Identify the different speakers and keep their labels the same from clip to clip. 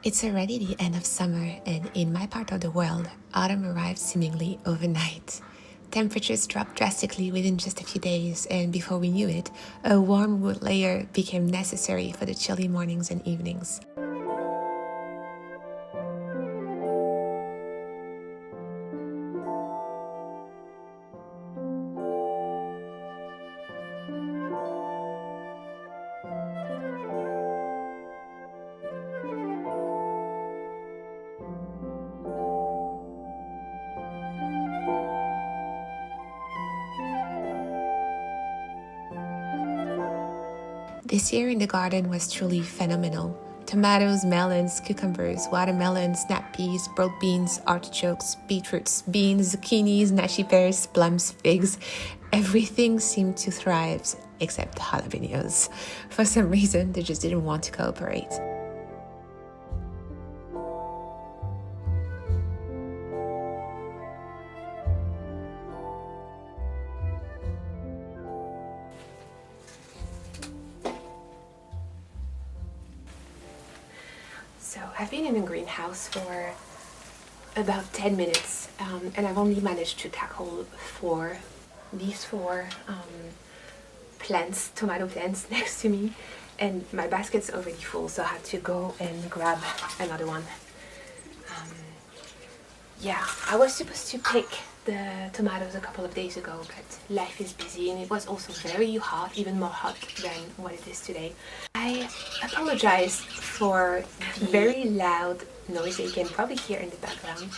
Speaker 1: It's already the end of summer, and in my part of the world, autumn arrived seemingly overnight. Temperatures dropped drastically within just a few days, and before we knew it, a warm wood layer became necessary for the chilly mornings and evenings. This year in the garden was truly phenomenal. Tomatoes, melons, cucumbers, watermelons, snap peas, broad beans, artichokes, beetroots, beans, zucchinis, nacho pears, plums, figs. Everything seemed to thrive except jalapeños. For some reason, they just didn't want to cooperate. So I've been in a greenhouse for about 10 minutes and I've only managed to tackle these four plants, tomato plants next to me, and my basket's already full, so I had to go and grab another one. Yeah, I was supposed to pick the tomatoes a couple of days ago, but life is busy and it was also very hot, even more hot than what it is today. I apologize for the very loud noise that you can probably hear in the background.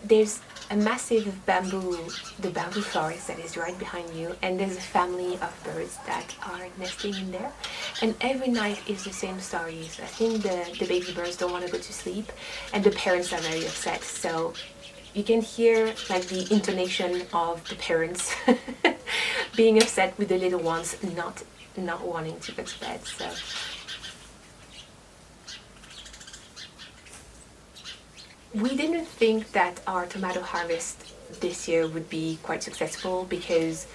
Speaker 1: There's a massive the bamboo forest that is right behind you, and there's a family of birds that are nesting in there, and every night is the same stories. I think the baby birds don't want to go to sleep and the parents are very upset, so you can hear like the intonation of the parents being upset with the little ones not wanting to go to bed. So we didn't think that our tomato harvest this year would be quite successful, because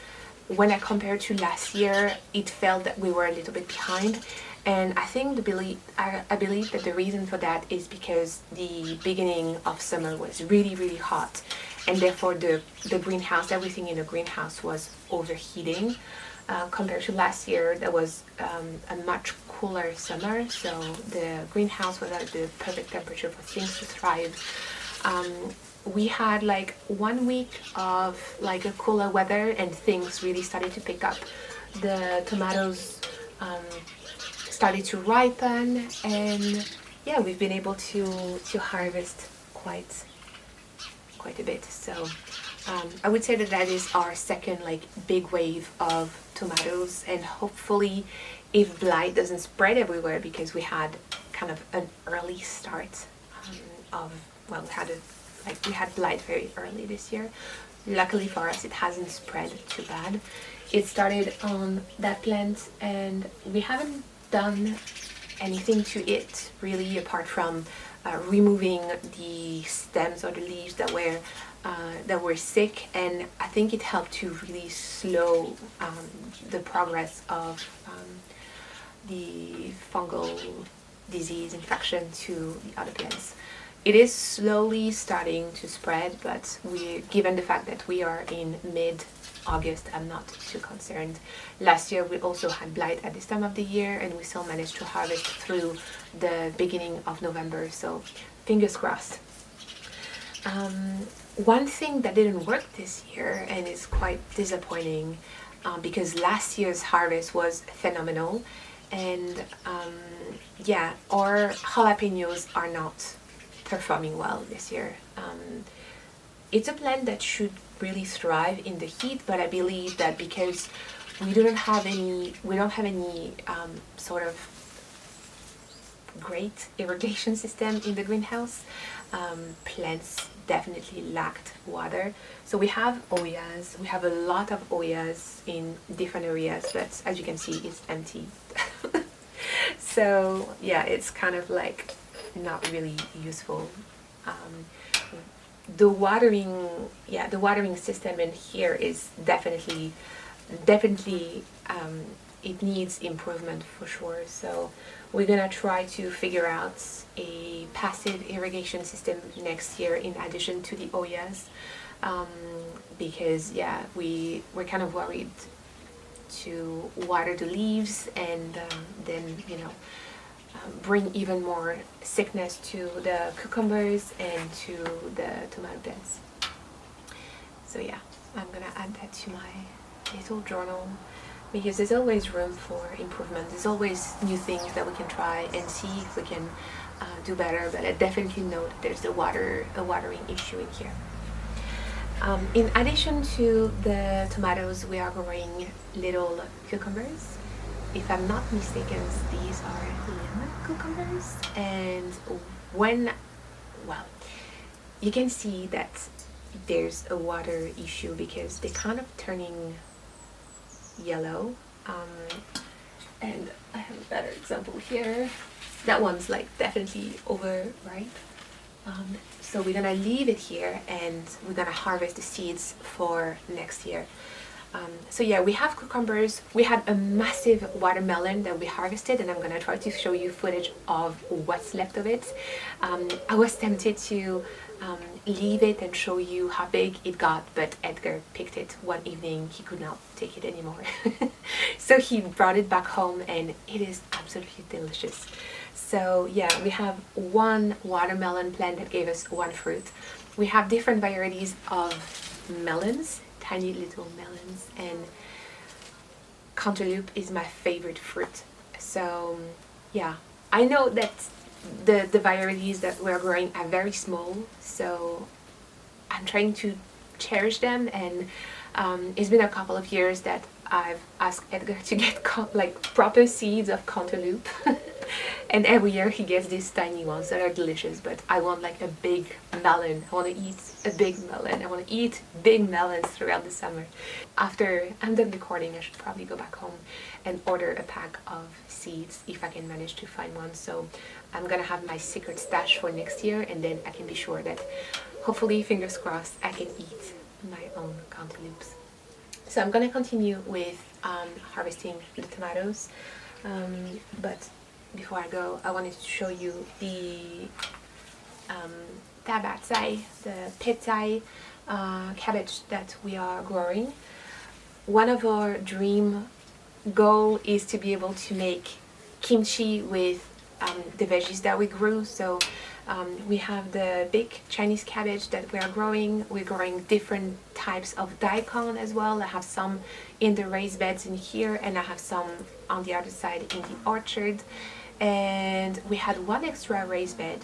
Speaker 1: when I compared to last year, it felt that we were a little bit behind. And I think I believe that the reason for that is because the beginning of summer was really hot, and therefore the greenhouse, everything in the greenhouse was overheating. Compared to last year, that was a much cooler summer, so the greenhouse was at the perfect temperature for things to thrive. We had like 1 week of like a cooler weather and things really started to pick up. The tomatoes started to ripen, and yeah, we've been able to harvest quite a bit. So I would say that is our second like big wave of tomatoes, and hopefully if blight doesn't spread everywhere, because we had kind of an early start we had blight very early this year. Luckily for us, it hasn't spread too bad. It started on that plant and we haven't done anything to it really, apart from removing the stems or the leaves that were sick, and I think it helped to really slow the progress of the fungal disease infection to the other plants. It is slowly starting to spread, but given the fact that we are in mid-August, I'm not too concerned. Last year we also had blight at this time of the year, and we still managed to harvest through the beginning of November, so fingers crossed. One thing that didn't work this year, and is quite disappointing, because last year's harvest was phenomenal, and our jalapeños are not performing well this year. It's a plant that should really thrive in the heat, but I believe that because we don't have any sort of great irrigation system in the greenhouse, plants definitely lacked water. So we have oyas, we have a lot of oyas in different areas, but as you can see, it's empty. So yeah, it's kind of like not really useful. The watering system in here is definitely it needs improvement for sure. So we're gonna try to figure out a passive irrigation system next year in addition to the Oyas, because yeah, we're kind of worried to water the leaves and then bring even more sickness to the cucumbers and to the tomato beds. So yeah, I'm gonna add that to my little journal, because there's always room for improvement. There's always new things that we can try and see if we can do better, but I definitely know that there's a watering issue in here. In addition to the tomatoes, we are growing little cucumbers. If I'm not mistaken, these are lemon cucumbers, and well, you can see that there's a water issue because they're kind of turning yellow, and I have a better example here. That one's like definitely overripe. So we're gonna leave it here and we're gonna harvest the seeds for next year. So yeah, we have cucumbers. We had a massive watermelon that we harvested, and I'm gonna try to show you footage of what's left of it. I was tempted to leave it and show you how big it got, but Edgar picked it one evening. He could not take it anymore. So he brought it back home, and it is absolutely delicious. So yeah, we have one watermelon plant that gave us one fruit. We have different varieties of melons, tiny little melons, and cantaloupe is my favorite fruit. So yeah, I know that the varieties that we're growing are very small, so I'm trying to cherish them, and it's been a couple of years that I've asked Edgar to get like proper seeds of cantaloupe. And every year he gets these tiny ones that are delicious, but I want like a big melon. I want to eat a big melon. I want to eat big melons throughout the summer. After I'm done recording, I should probably go back home and order a pack of seeds if I can manage to find one. So I'm gonna have my secret stash for next year, and then I can be sure that hopefully, fingers crossed, I can eat my own cantaloupes. So I'm gonna continue with harvesting the tomatoes, but before I go, I wanted to show you the tabatai, the petai cabbage that we are growing. One of our dream goal is to be able to make kimchi with the veggies that we grew. So we have the big Chinese cabbage that we are growing. We're growing different types of daikon as well. I have some in the raised beds in here, and I have some on the other side in the orchard. And we had one extra raised bed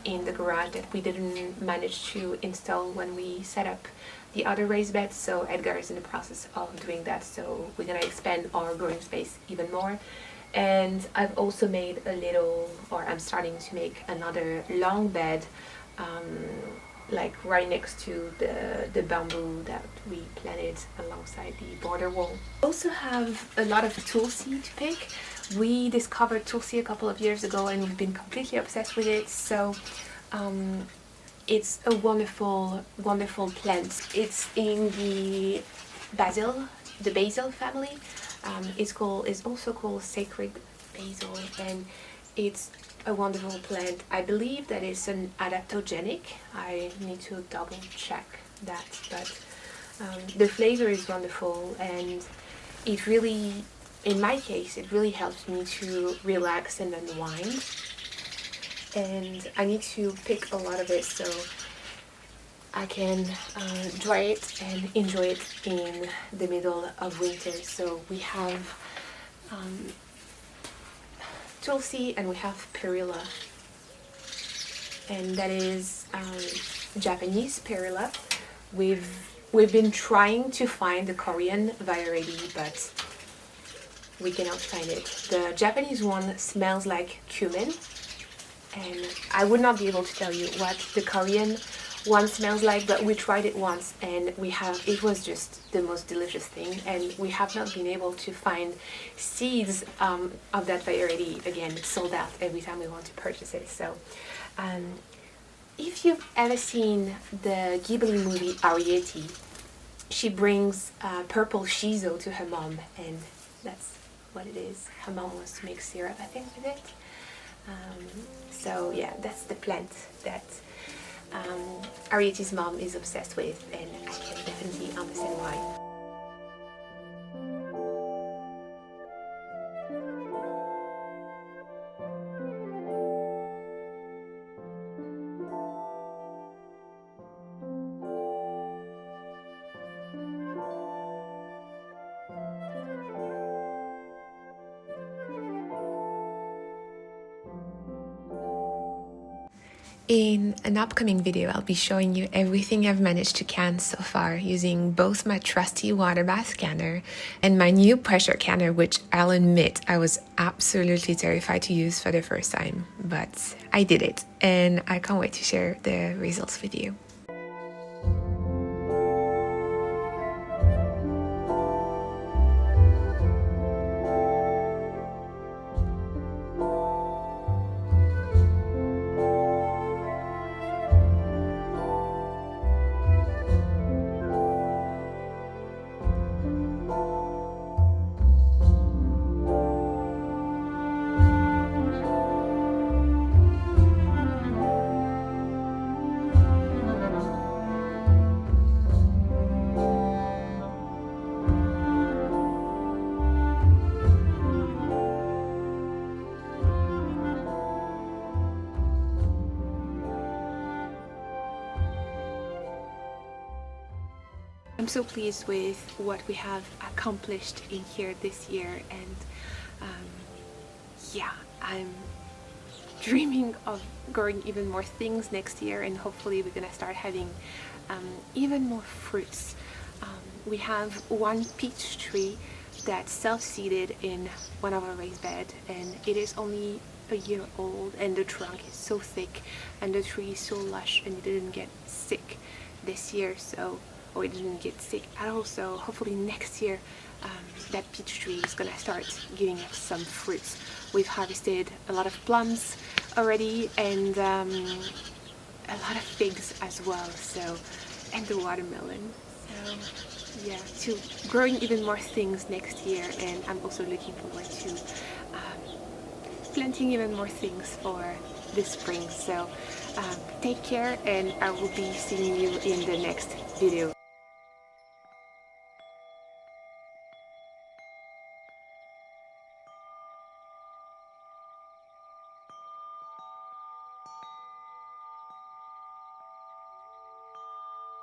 Speaker 1: in the garage that we didn't manage to install when we set up the other raised beds, so Edgar is in the process of doing that, so we're gonna expand our growing space even more. And I've also made I'm starting to make another long bed, like right next to the bamboo that we planted alongside the border wall. I also have a lot of tulsi to pick. We discovered tulsi a couple of years ago, and we've been completely obsessed with it. So it's a wonderful plant. It's in the basil family. It's also called sacred basil, and it's a wonderful plant. I believe that it's an adaptogenic. I need to double check that, but the flavor is wonderful, and it really, in my case, it really helps me to relax and unwind. And I need to pick a lot of it so I can dry it and enjoy it in the middle of winter. So we have tulsi and we have perilla, and that is Japanese perilla. We've been trying to find the Korean variety, but we cannot find it. The Japanese one smells like cumin, and I would not be able to tell you what the Korean one smells like, but we tried it once, and it was just the most delicious thing, and we have not been able to find seeds of that variety. Again, it's sold out every time we want to purchase it. So if you've ever seen the Ghibli movie Arrietty, she brings purple shiso to her mom, and that's what it is. Her mom wants to make syrup, I think, with it. So yeah, that's the plant that Arietti's mom is obsessed with, and I can definitely understand why. In an upcoming video, I'll be showing you everything I've managed to can so far using both my trusty water bath canner and my new pressure canner, which I'll admit I was absolutely terrified to use for the first time, but I did it and I can't wait to share the results with you. I'm so pleased with what we have accomplished in here this year, and yeah, I'm dreaming of growing even more things next year, and hopefully we're gonna start having even more fruits. We have one peach tree that's self-seeded in one of our raised beds, and it is only a year old, and the trunk is so thick and the tree is so lush, and it didn't get sick this year, so or it didn't get sick at all. So hopefully next year that peach tree is gonna start giving us some fruits. We've harvested a lot of plums already, and a lot of figs as well, so, and the watermelon. So yeah, to growing even more things next year, and I'm also looking forward to planting even more things for this spring. So take care, and I will be seeing you in the next video.